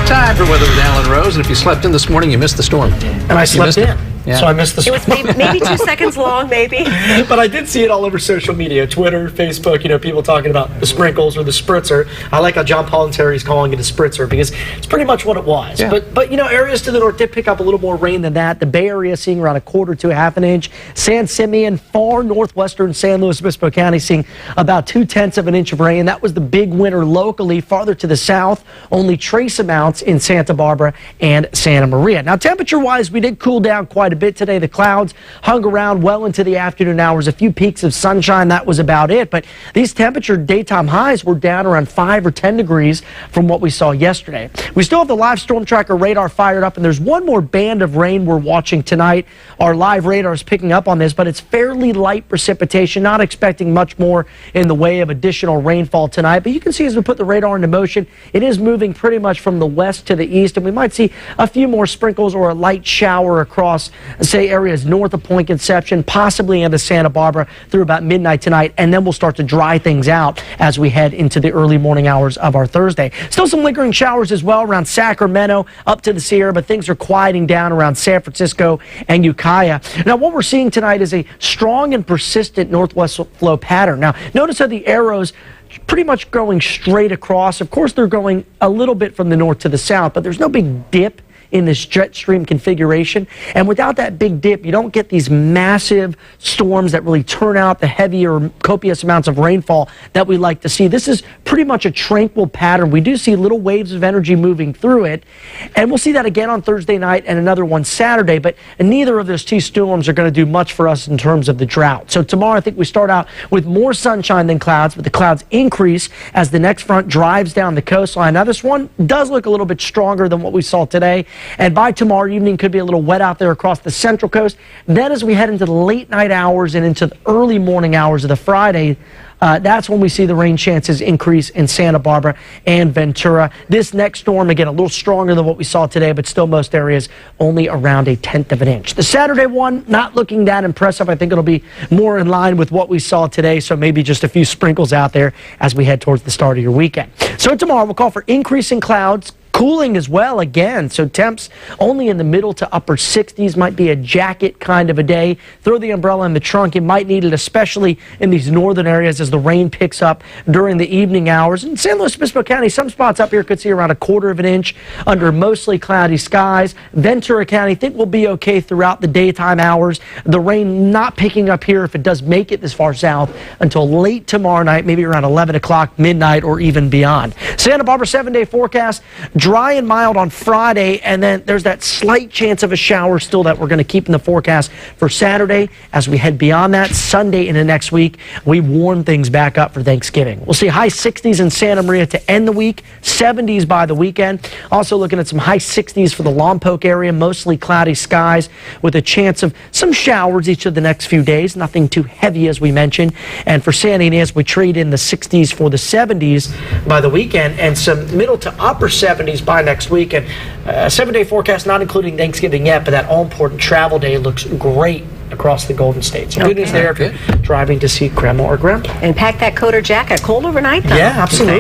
time for Weather with Alan Rose, and if you slept in this morning, you missed the storm. And I slept in. Yeah. So I missed the storm. It was maybe 2 seconds long, maybe. But I did see it all over social media, Twitter, Facebook, people talking about the sprinkles or the spritzer. I like how John Pollinterri is calling it a spritzer because it's pretty much what it was. Yeah. But areas to the north did pick up a little more rain than that. The Bay Area seeing around 1/4 to 1/2 an inch. San Simeon, far northwestern San Luis Obispo County seeing about 2/10 of an inch of rain. That was the big winner locally. Farther to the south, only trace amounts in Santa Barbara and Santa Maria. Now, temperature-wise, we did cool down quite a bit today. The clouds hung around well into the afternoon hours. A few peaks of sunshine, that was about it. But these temperature daytime highs were down around 5 or 10 degrees from what we saw yesterday. We still have the live storm tracker radar fired up, and there's one more band of rain we're watching tonight. Our live radar is picking up on this, but it's fairly light precipitation. Not expecting much more in the way of additional rainfall tonight. But you can see as we put the radar into motion, it is moving pretty much from the west to the east, and we might see a few more sprinkles or a light shower across, say, areas north of Point Conception, possibly into Santa Barbara through about midnight tonight, and then we'll start to dry things out as we head into the early morning hours of our Thursday. Still some lingering showers as well around Sacramento up to the Sierra, but things are quieting down around San Francisco and Ukiah. Now, what we're seeing tonight is a strong and persistent northwest flow pattern. Now, notice how the arrows pretty much going straight across. Of course, they're going a little bit from the north to the south, but there's no big dip in this jet stream configuration. And without that big dip, you don't get these massive storms that really turn out the heavier, copious amounts of rainfall that we like to see. This is pretty much a tranquil pattern. We do see little waves of energy moving through it, and we'll see that again on Thursday night and another one Saturday, but neither of those two storms are going to do much for us in terms of the drought. So tomorrow, I think we start out with more sunshine than clouds, but the clouds increase as the next front drives down the coastline. Now, this one does look a little bit stronger than what we saw today. And by tomorrow evening, could be a little wet out there across the central coast. Then as we head into the late night hours and into the early morning hours of the Friday, that's when we see the rain chances increase in Santa Barbara and Ventura. This next storm, again, a little stronger than what we saw today, but still most areas only around 1/10 of an inch. The Saturday one, not looking that impressive. I think it'll be more in line with what we saw today, so maybe just a few sprinkles out there as we head towards the start of your weekend. So tomorrow, we'll call for increasing clouds, cooling as well again, so temps only in the middle to upper 60s. Might be a jacket kind of a day. Throw the umbrella in the trunk. You might need it, especially in these northern areas as the rain picks up during the evening hours. In San Luis Obispo County, some spots up here could see around 1/4 of an inch under mostly cloudy skies. Ventura County, think we'll be okay throughout the daytime hours. The rain not picking up here if it does make it this far south until late tomorrow night, maybe around 11 o'clock, midnight, or even beyond. Santa Barbara 7-day forecast. Dry and mild on Friday, and then there's that slight chance of a shower still that we're going to keep in the forecast for Saturday. As we head beyond that, Sunday into next week, we warm things back up for Thanksgiving. We'll see high 60s in Santa Maria to end the week, 70s by the weekend. Also looking at some high 60s for the Lompoc area, mostly cloudy skies with a chance of some showers each of the next few days. Nothing too heavy, as we mentioned. And for Santa Ynez, we trade in the 60s for the 70s by the weekend, and some middle to upper 70s by next week. And a 7-day forecast, not including Thanksgiving yet, but that all-important travel day looks great across the Golden State. So good news there if you're driving to see grandma or grandpa. And pack that coat or jacket. Cold overnight, though. Yeah, absolutely.